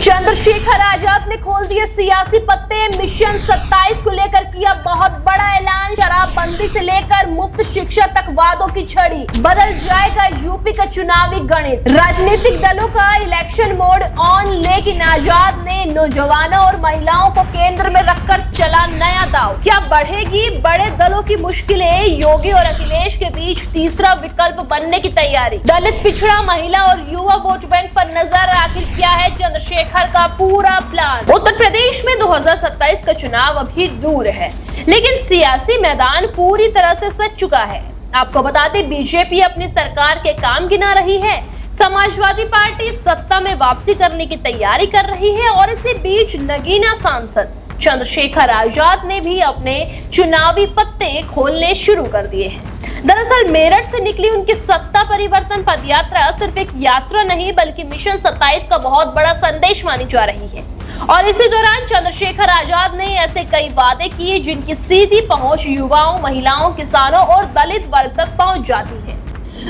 चंद्रशेखर आजाद ने खोल दिए सियासी पत्ते। मिशन 27 को लेकर किया बहुत बड़ा ऐलान। शराबबंदी से लेकर मुफ्त शिक्षा तक वादों की छड़ी। बदल जाएगा यूपी का चुनावी गणित। राजनीतिक दलों का इलेक्शन मोड ऑन, लेकिन आजाद ने नौजवानों और महिलाओं को केंद्र में रखकर चला नया दांव। क्या बढ़ेगी बड़े दलों की मुश्किलें? योगी और अखिलेश के बीच तीसरा विकल्प बनने की तैयारी। दलित, पिछड़ा, महिला और युवा वोट बैंक पर नजर। आखिर क्या है चंद्रशेखर का पूरा प्लान? उत्तर प्रदेश में 2027 का चुनाव अभी दूर है, लेकिन सियासी मैदान पूरी तरह से सज चुका है। आपको बता दें, बीजेपी अपनी सरकार के काम गिना रही है। समाजवादी पार्टी सत्ता में वापसी करने की तैयारी कर रही है और इसी बीच नगीना सांसद चंद्रशेखर आजाद ने भी अपने चुनावी पत्ते खोलने शुरू कर दिए हैं। दरअसल मेरठ से निकली उनकी सत्ता परिवर्तन पदयात्रा सिर्फ एक यात्रा नहीं, बल्कि मिशन 27 का बहुत बड़ा संदेश मानी जा रही है। और इसी दौरान चंद्रशेखर आजाद ने ऐसे कई वादे किए जिनकी सीधी पहुंच युवाओं, महिलाओं, किसानों और दलित वर्ग तक पहुंच जाती है।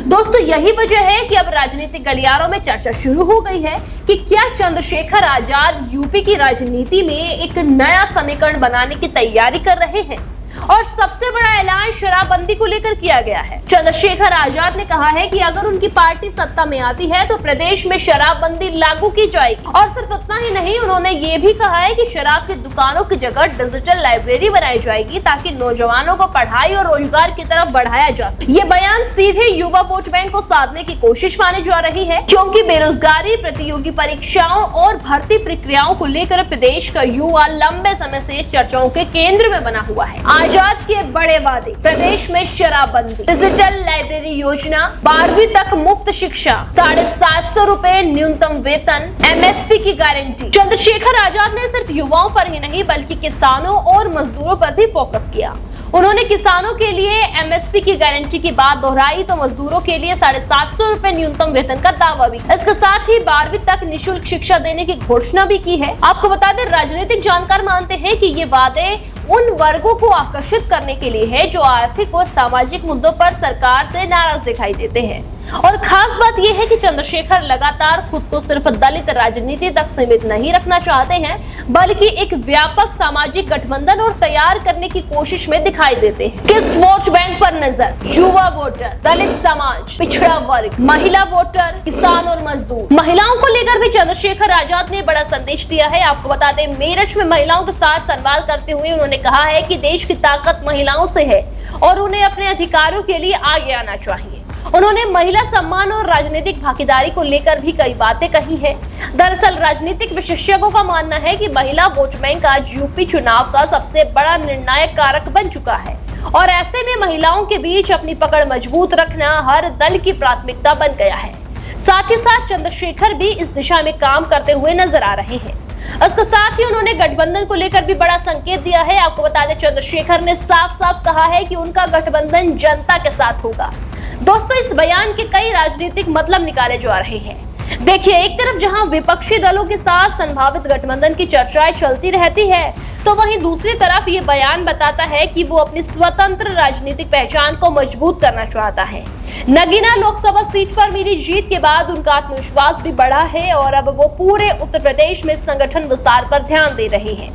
दोस्तों, यही वजह है कि अब राजनीतिक गलियारों में चर्चा शुरू हो गई है कि क्या चंद्रशेखर आजाद यूपी की राजनीति में एक नया समीकरण बनाने की तैयारी कर रहे हैं। और सबसे बड़ा ऐलान शराबबंदी को लेकर किया गया है। चंद्रशेखर आजाद ने कहा है कि अगर उनकी पार्टी सत्ता में आती है तो प्रदेश में शराबबंदी लागू की जाएगी। और सिर्फ इतना ही नहीं, उन्होंने ये भी कहा है कि शराब की दुकानों की जगह डिजिटल लाइब्रेरी बनाई जाएगी ताकि नौजवानों को पढ़ाई और रोजगार की तरफ बढ़ाया जा सके। ये बयान सीधे युवा वोट बैंक को साधने की कोशिश मानी जा रही है, क्योंकि बेरोजगारी, प्रतियोगी परीक्षाओं और भर्ती प्रक्रियाओं को लेकर प्रदेश का युवा लंबे समय से चर्चाओं के केंद्र में बना हुआ है। आजाद के बड़े वादे: प्रदेश में शराबबंदी, डिजिटल लाइब्रेरी योजना, 12वीं तक मुफ्त शिक्षा, 750 रुपए न्यूनतम वेतन, एमएसपी की गारंटी। चंद्रशेखर आजाद ने सिर्फ युवाओं पर ही नहीं बल्कि किसानों और मजदूरों पर भी फोकस किया। उन्होंने किसानों के लिए एमएसपी की गारंटी की बात दोहराई तो मजदूरों के लिए 750 रुपए न्यूनतम वेतन का दावा भी। इसके साथ ही 12वीं तक निःशुल्क शिक्षा देने की घोषणा भी की है। आपको बता दें, राजनीतिक जानकार मानते हैं कि ये वादे उन वर्गों को आकर्षित करने के लिए है जो आर्थिक और सामाजिक मुद्दों पर सरकार से नाराज दिखाई देते हैं। और खास बात यह है कि चंद्रशेखर लगातार खुद को सिर्फ दलित राजनीति तक सीमित नहीं रखना चाहते हैं, बल्कि एक व्यापक सामाजिक गठबंधन और तैयार करने की कोशिश में दिखाई देते हैं। किस वोट बैंक पर नजर? युवा वोटर, दलित समाज, पिछड़ा वर्ग, महिला वोटर, किसान और मजदूर। महिलाओं को लेकर भी चंद्रशेखर आजाद ने बड़ा संदेश दिया है। आपको बता दें, मेरठ में महिलाओं के साथ संवाद करते हुए उन्होंने कहा है कि देश की ताकत महिलाओं से है और उन्हें अपने अधिकारों के लिए आगे आना चाहिए। उन्होंने महिला सम्मान और राजनीतिक भागीदारी को लेकर भी कई बातें कही है। दरअसल राजनीतिक विशेषज्ञों का मानना है कि महिला वोट बैंक आज यूपी चुनाव का सबसे बड़ा निर्णायक कारक बन चुका है और ऐसे में महिलाओं के बीच अपनी पकड़ मजबूत रखना हर दल की प्राथमिकता बन गया है। साथ ही साथ चंद्रशेखर भी इस दिशा में काम करते हुए नजर आ रहे हैं। इसके साथ ही उन्होंने गठबंधन को लेकर भी बड़ा संकेत दिया है। आपको बता दें, चंद्रशेखर ने साफ साफ कहा है कि उनका गठबंधन जनता के साथ होगा। दोस्तों, इस बयान के कई राजनीतिक मतलब निकाले जा रहे हैं। देखिए, एक तरफ जहां विपक्षी दलों के साथ संभावित गठबंधन की चर्चाएं चलती रहती है, तो वहीं दूसरी तरफ ये बयान बताता है कि वो अपनी स्वतंत्र राजनीतिक पहचान को मजबूत करना चाहता है। नगीना लोकसभा सीट पर मिली जीत के बाद उनका आत्मविश्वास भी बढ़ा है और अब वो पूरे उत्तर प्रदेश में संगठन विस्तार पर ध्यान दे रहे हैं।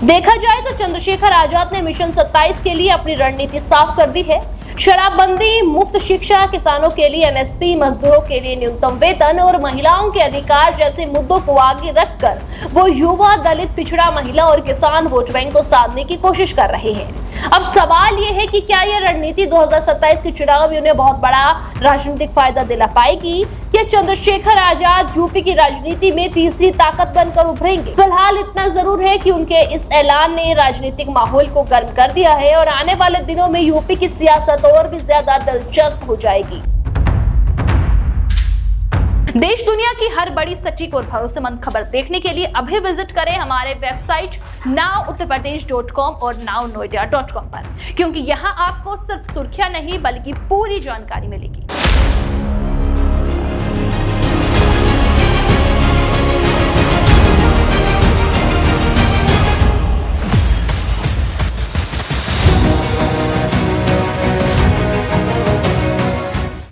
देखा जाए तो चंद्रशेखर आजाद ने मिशन 27 के लिए अपनी रणनीति साफ कर दी है। शराबबंदी, मुफ्त शिक्षा, किसानों के लिए एमएसपी, मजदूरों के लिए न्यूनतम वेतन और महिलाओं के अधिकार जैसे मुद्दों को आगे रखकर वो युवा, दलित, पिछड़ा, महिला और किसान वोट बैंक को साधने की कोशिश कर रहे हैं। अब सवाल ये है कि क्या यह रणनीति 2027 के चुनाव में उन्हें बहुत बड़ा राजनीतिक फायदा दिला पाएगी? क्या चंद्रशेखर आजाद यूपी की राजनीति में तीसरी ताकत बनकर उभरेंगे? फिलहाल इतना जरूर है कि उनके इस ऐलान ने राजनीतिक माहौल को गर्म कर दिया है और आने वाले दिनों में यूपी की सियासत और भी ज्यादा दिलचस्प हो जाएगी। देश दुनिया की हर बड़ी, सटीक और भरोसेमंद खबर देखने के लिए अभी विजिट करें हमारे वेबसाइट nowuttarpradesh.com और nownoida.com पर, क्योंकि यहाँ आपको सिर्फ सुर्खियां नहीं बल्कि पूरी जानकारी मिलेगी।